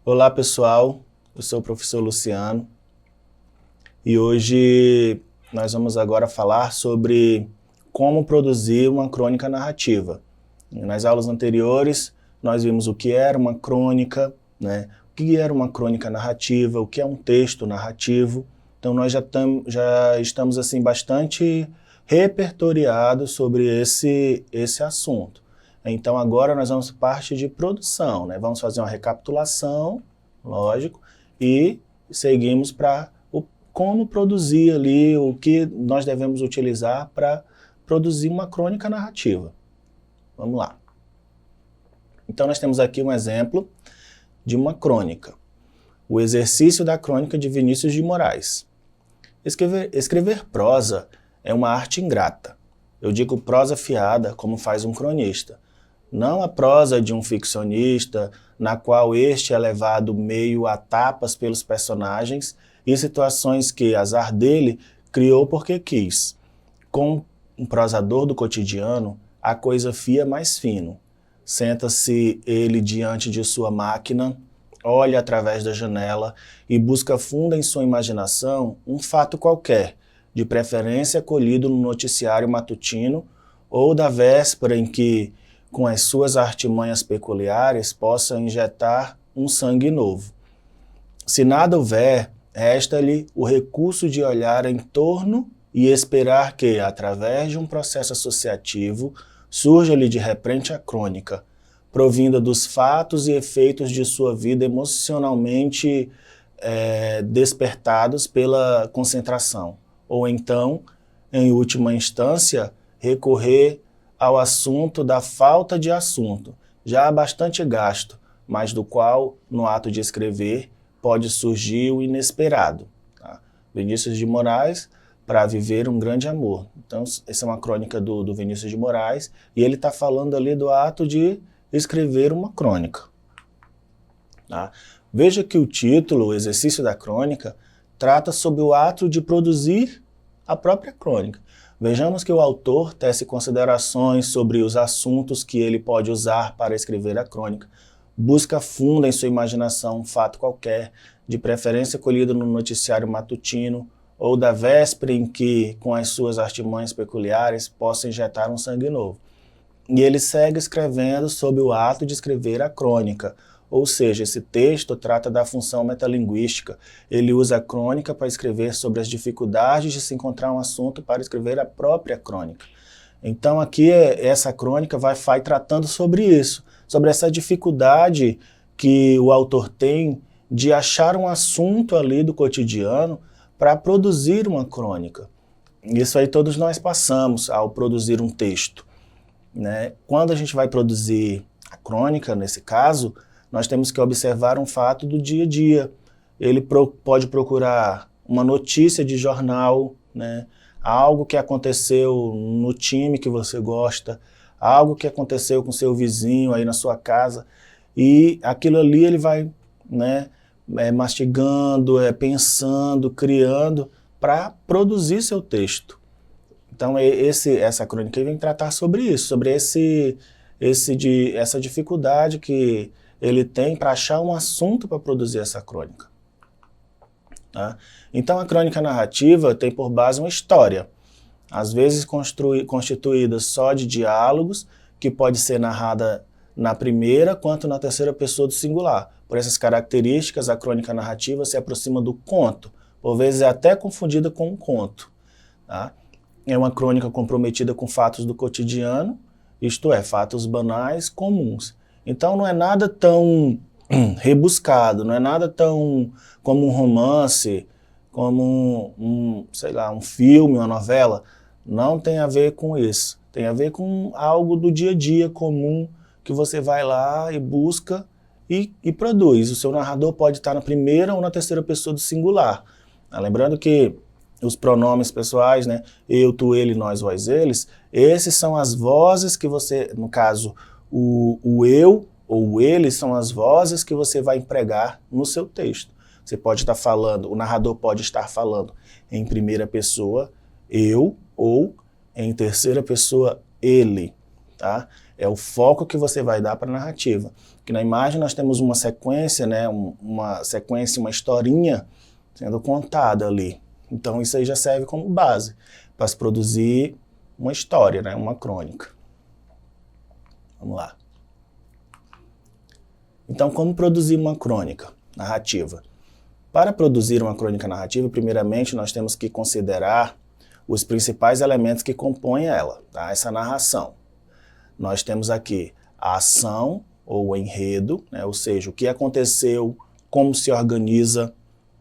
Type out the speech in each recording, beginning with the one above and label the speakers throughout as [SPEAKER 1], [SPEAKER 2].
[SPEAKER 1] Olá pessoal, eu sou o professor Luciano e hoje nós vamos agora falar sobre como produzir uma crônica narrativa. Nas aulas anteriores nós vimos o que era uma crônica, né? O que era uma crônica narrativa, o que é um texto narrativo. Então nós já estamos assim bastante repertoriados sobre esse assunto. Então agora nós vamos parte de produção, né? Vamos fazer uma recapitulação, lógico, e seguimos para como produzir ali, o que nós devemos utilizar para produzir uma crônica narrativa. Vamos lá. Então nós temos aqui um exemplo de uma crônica. O exercício da crônica de Vinícius de Moraes. Escrever prosa é uma arte ingrata. Eu digo prosa fiada, como faz um cronista. Não a prosa de um ficcionista, na qual este é levado meio a tapas pelos personagens e situações que, azar dele, criou porque quis. Com um prosador do cotidiano, a coisa fia mais fino. Senta-se ele diante de sua máquina, olha através da janela e busca funda em sua imaginação um fato qualquer, de preferência colhido no noticiário matutino ou da véspera em que, com as suas artimanhas peculiares, possa injetar um sangue novo. Se nada houver, resta-lhe o recurso de olhar em torno e esperar que, através de um processo associativo, surja-lhe de repente a crônica, provinda dos fatos e efeitos de sua vida emocionalmente despertados pela concentração, ou então, em última instância, recorrer ao assunto da falta de assunto, já bastante gasto, mas do qual, no ato de escrever, pode surgir o inesperado. Tá? Vinícius de Moraes, para viver um grande amor. Então, essa é uma crônica do Vinícius de Moraes, e ele está falando ali do ato de escrever uma crônica. Tá? Veja que o título, o exercício da crônica, trata sobre o ato de produzir a própria crônica. Vejamos que o autor tece considerações sobre os assuntos que ele pode usar para escrever a crônica. Busca funda em sua imaginação um fato qualquer, de preferência colhido no noticiário matutino, ou da véspera em que, com as suas artimanhas peculiares, possa injetar um sangue novo. E ele segue escrevendo sobre o ato de escrever a crônica, ou seja, esse texto trata da função metalinguística. Ele usa a crônica para escrever sobre as dificuldades de se encontrar um assunto para escrever a própria crônica. Então aqui essa crônica vai tratando sobre isso, sobre essa dificuldade que o autor tem de achar um assunto ali do cotidiano para produzir uma crônica. Isso aí todos nós passamos ao produzir um texto, né? Quando a gente vai produzir a crônica, nesse caso, nós temos que observar um fato do dia a dia. Ele pode procurar uma notícia de jornal, né? Algo que aconteceu no time que você gosta, algo que aconteceu com seu vizinho aí na sua casa, e aquilo ali ele vai, né, mastigando, pensando, criando para produzir seu texto. Então essa crônica vem tratar sobre isso, sobre essa dificuldade que ele tem para achar um assunto para produzir essa crônica. Tá? Então a crônica narrativa tem por base uma história, às vezes constituída só de diálogos, que pode ser narrada na primeira quanto na terceira pessoa do singular. Por essas características, a crônica narrativa se aproxima do conto, por vezes é até confundida com um conto. Tá? É uma crônica comprometida com fatos do cotidiano, isto é, fatos banais, comuns. Então não é nada tão rebuscado, não é nada tão como um romance, como sei lá, um filme, uma novela. Não tem a ver com isso. Tem a ver com algo do dia a dia comum que você vai lá e busca e produz. O seu narrador pode estar na primeira ou na terceira pessoa do singular. Lembrando que os pronomes pessoais, né, eu, tu, ele, nós, vós, eles, esses são as vozes que você, no caso, o eu ou o ele são as vozes que você vai empregar no seu texto. Você pode estar falando, o narrador pode estar falando em primeira pessoa, eu, ou em terceira pessoa, ele. Tá? É o foco que você vai dar para a narrativa. Que na imagem nós temos uma sequência, né, uma historinha sendo contada ali. Então isso aí já serve como base para se produzir uma história, né, uma crônica. Vamos lá. Então, como produzir uma crônica narrativa? Para produzir uma crônica narrativa, primeiramente nós temos que considerar os principais elementos que compõem ela, tá? Essa narração. Nós temos aqui a ação ou o enredo, né? Ou seja, o que aconteceu, como se organiza.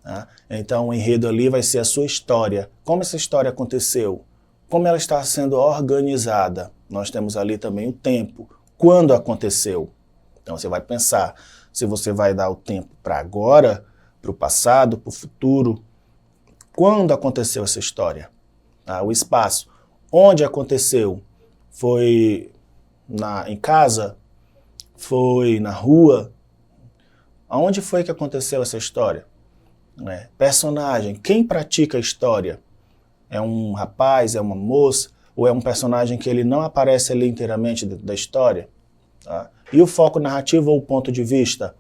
[SPEAKER 1] Tá? Então o enredo ali vai ser a sua história. Como essa história aconteceu? Como ela está sendo organizada? Nós temos ali também o tempo. Quando aconteceu? Então você vai pensar se você vai dar o tempo para agora, para o passado, para o futuro. Quando aconteceu essa história? Ah, o espaço. Onde aconteceu? Foi em casa? Foi na rua? Aonde foi que aconteceu essa história? Personagem. Quem pratica a história? É um rapaz? É uma moça? Ou é um personagem que ele não aparece ali inteiramente da história? Tá? E o foco narrativo ou o ponto de vista?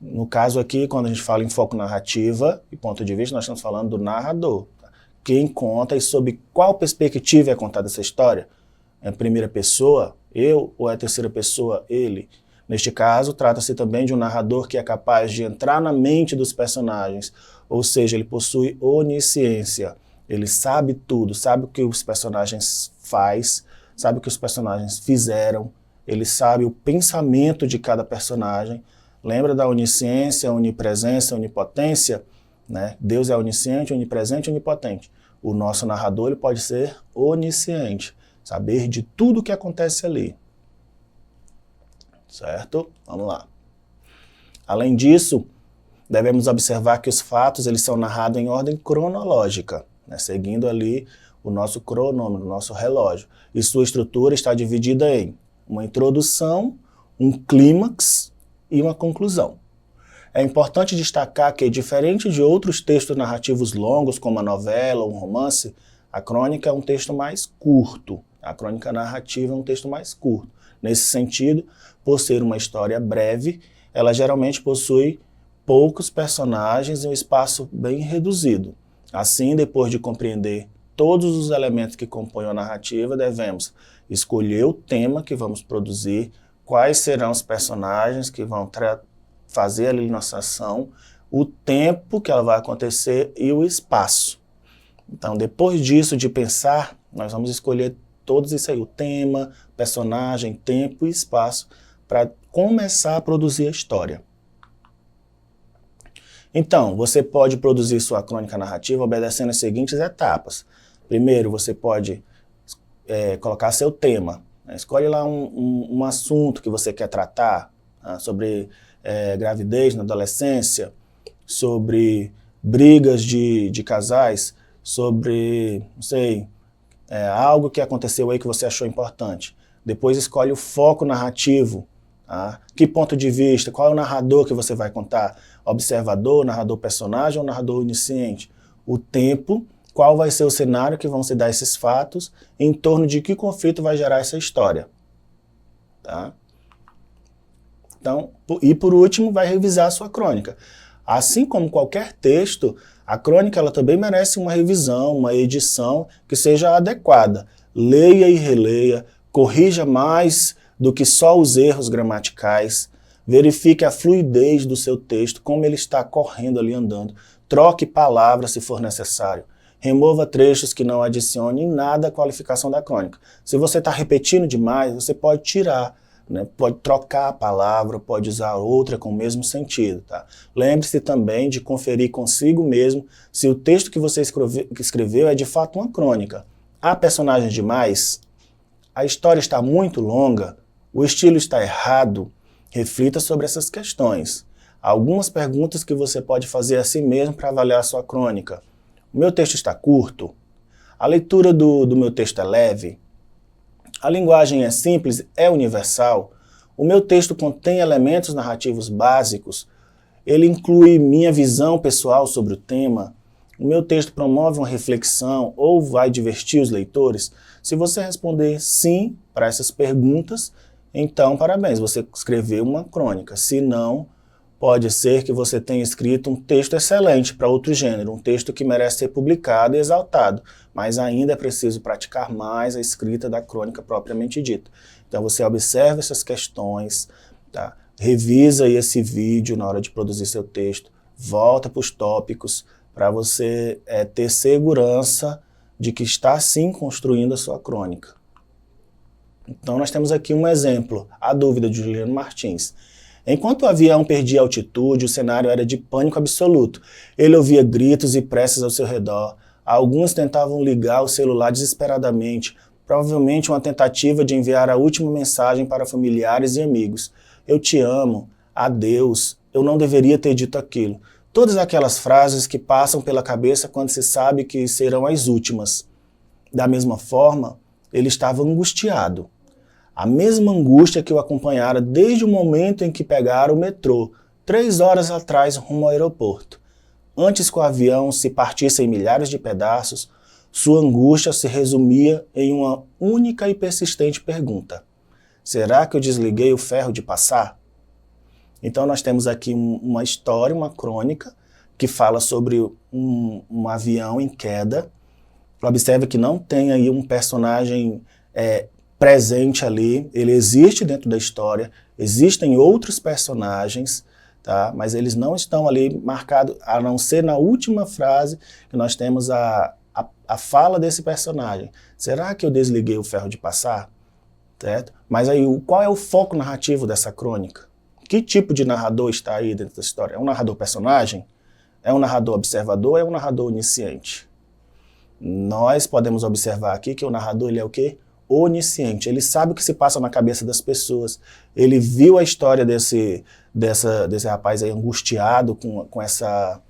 [SPEAKER 1] No caso aqui, quando a gente fala em foco narrativa e ponto de vista, nós estamos falando do narrador. Quem conta e sob qual perspectiva é contada essa história? É a primeira pessoa, eu, ou é a terceira pessoa, ele? Neste caso, trata-se também de um narrador que é capaz de entrar na mente dos personagens, ou seja, ele possui onisciência. Ele sabe tudo, sabe o que os personagens fazem, sabe o que os personagens fizeram, ele sabe o pensamento de cada personagem. Lembra da onisciência, onipresença, onipotência? Né? Deus é onisciente, onipresente e onipotente. O nosso narrador ele pode ser onisciente, saber de tudo o que acontece ali. Certo? Vamos lá. Além disso, devemos observar que os fatos eles são narrados em ordem cronológica, né? Seguindo ali o nosso cronômetro, o nosso relógio. E sua estrutura está dividida em uma introdução, um clímax e uma conclusão. É importante destacar que, diferente de outros textos narrativos longos, como a novela ou um romance, a crônica é um texto mais curto. A crônica narrativa é um texto mais curto. Nesse sentido, por ser uma história breve, ela geralmente possui poucos personagens e um espaço bem reduzido. Assim, depois de compreender todos os elementos que compõem a narrativa, devemos escolher o tema que vamos produzir, quais serão os personagens que vão fazer ali nossa ação, o tempo que ela vai acontecer e o espaço. Então, depois disso, de pensar, nós vamos escolher todos isso aí, o tema, personagem, tempo e espaço, para começar a produzir a história. Então, você pode produzir sua crônica narrativa obedecendo as seguintes etapas. Primeiro, você pode colocar seu tema. Né? Escolhe lá um assunto que você quer tratar, sobre gravidez na adolescência, sobre brigas de casais, sobre, não sei, algo que aconteceu aí que você achou importante. Depois escolhe o foco narrativo, tá? Que ponto de vista, qual é o narrador que você vai contar? Observador, narrador personagem ou narrador onisciente? O tempo, qual vai ser o cenário que vão se dar esses fatos, em torno de que conflito vai gerar essa história. Tá? Então, e por último, vai revisar a sua crônica. Assim como qualquer texto, a crônica ela também merece uma revisão, uma edição que seja adequada. Leia e releia, corrija mais do que só os erros gramaticais, verifique a fluidez do seu texto, como ele está correndo ali andando, troque palavras se for necessário, remova trechos que não adicionem nada à qualificação da crônica. Se você está repetindo demais, você pode tirar, né? Pode trocar a palavra, pode usar outra com o mesmo sentido. Tá? Lembre-se também de conferir consigo mesmo se o texto que você escreveu é de fato uma crônica. Há personagens demais? A história está muito longa? O estilo está errado? Reflita sobre essas questões. Há algumas perguntas que você pode fazer a si mesmo para avaliar a sua crônica. O meu texto está curto? A leitura do meu texto é leve? A linguagem é simples, é universal? O meu texto contém elementos narrativos básicos? Ele inclui minha visão pessoal sobre o tema? O meu texto promove uma reflexão ou vai divertir os leitores? Se você responder sim, para essas perguntas, então parabéns, você escreveu uma crônica. Se não, pode ser que você tenha escrito um texto excelente para outro gênero, um texto que merece ser publicado e exaltado, mas ainda é preciso praticar mais a escrita da crônica propriamente dita. Então você observa essas questões, tá? Revisa aí esse vídeo na hora de produzir seu texto, volta para os tópicos para você ter segurança de que está sim construindo a sua crônica. Então nós temos aqui um exemplo, a dúvida de Juliano Martins. Enquanto o avião perdia altitude, o cenário era de pânico absoluto. Ele ouvia gritos e preces ao seu redor. Alguns tentavam ligar o celular desesperadamente, provavelmente uma tentativa de enviar a última mensagem para familiares e amigos. Eu te amo, adeus, eu não deveria ter dito aquilo. Todas aquelas frases que passam pela cabeça quando se sabe que serão as últimas. Da mesma forma, ele estava angustiado. A mesma angústia que o acompanhara desde o momento em que pegara o metrô, 3 horas atrás rumo ao aeroporto. Antes que o avião se partisse em milhares de pedaços, sua angústia se resumia em uma única e persistente pergunta. Será que eu desliguei o ferro de passar? Então nós temos aqui uma história, uma crônica, que fala sobre um avião em queda. Observe que não tem aí um personagem presente ali, ele existe dentro da história, existem outros personagens, tá? Mas eles não estão ali marcados, a não ser na última frase que nós temos a fala desse personagem. Será que eu desliguei o ferro de passar? Certo? Mas aí, qual é o foco narrativo dessa crônica? Que tipo de narrador está aí dentro da história? É um narrador personagem? É um narrador observador? É um narrador onisciente? Nós podemos observar aqui que o narrador ele é o quê? Onisciente. Ele sabe o que se passa na cabeça das pessoas. Ele viu a história desse rapaz aí angustiado com essa...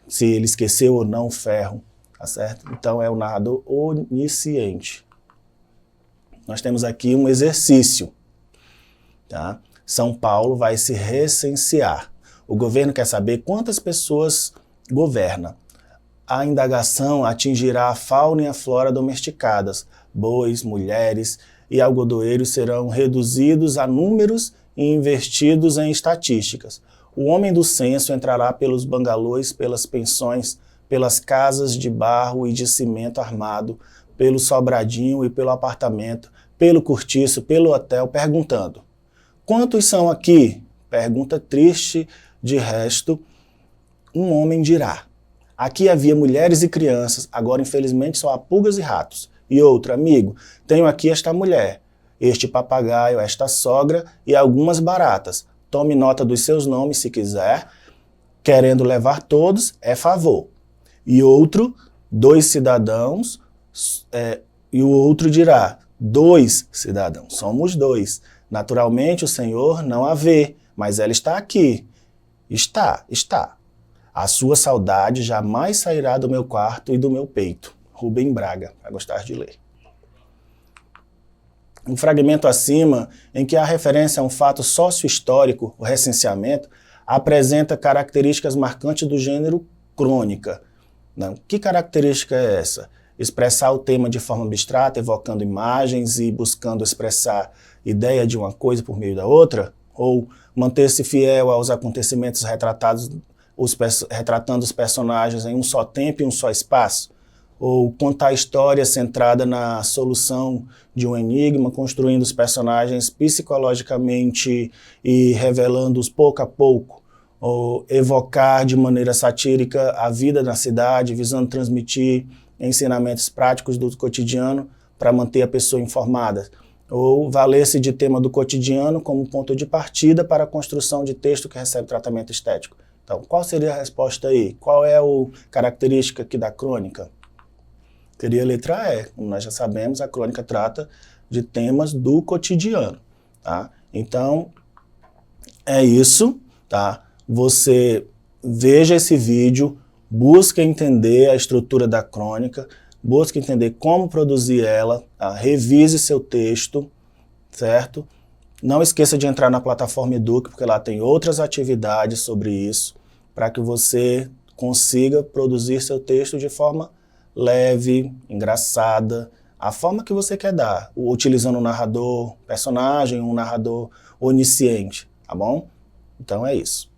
[SPEAKER 1] se ele esqueceu ou não o ferro. Tá certo? Então é o narrador onisciente. Nós temos aqui um exercício. Tá? São Paulo vai se recensear. O governo quer saber quantas pessoas governa. A indagação atingirá a fauna e a flora domesticadas. Bois, mulheres e algodoeiros serão reduzidos a números e investidos em estatísticas. O homem do censo entrará pelos bangalôs, pelas pensões, pelas casas de barro e de cimento armado, pelo sobradinho e pelo apartamento, pelo cortiço, pelo hotel, perguntando: quantos são aqui? Pergunta triste, de resto, um homem dirá: aqui havia mulheres e crianças, agora infelizmente só há pulgas e ratos. E outro: amigo, tenho aqui esta mulher, este papagaio, esta sogra e algumas baratas. Tome nota dos seus nomes se quiser, querendo levar todos, é favor. E outro: 2 cidadãos, e o outro dirá: 2 cidadãos, somos 2. Naturalmente o Senhor não a vê, mas ela está aqui. Está. A sua saudade jamais sairá do meu quarto e do meu peito. Rubem Braga, vai gostar de ler. Um fragmento acima, em que há referência a um fato sócio-histórico, o recenseamento, apresenta características marcantes do gênero crônica. Não. Que característica é essa? Expressar o tema de forma abstrata, evocando imagens e buscando expressar ideia de uma coisa por meio da outra? Ou manter-se fiel aos acontecimentos retratados, retratando os personagens em um só tempo e um só espaço? Ou contar a história centrada na solução de um enigma, construindo os personagens psicologicamente e revelando-os pouco a pouco? Ou evocar de maneira satírica a vida na cidade, visando transmitir ensinamentos práticos do cotidiano para manter a pessoa informada? Ou valer-se de tema do cotidiano como ponto de partida para a construção de texto que recebe tratamento estético? Então, qual seria a resposta aí? Qual é a característica aqui da crônica? Seria a letra E. Como nós já sabemos, a crônica trata de temas do cotidiano. Tá? Então, é isso. Tá? Você veja esse vídeo, busque entender a estrutura da crônica, busque entender como produzir ela, tá? Revise seu texto, certo? Não esqueça de entrar na plataforma Eduque, porque lá tem outras atividades sobre isso, para que você consiga produzir seu texto de forma leve, engraçada, a forma que você quer dar, utilizando um narrador personagem, um narrador onisciente, tá bom? Então é isso.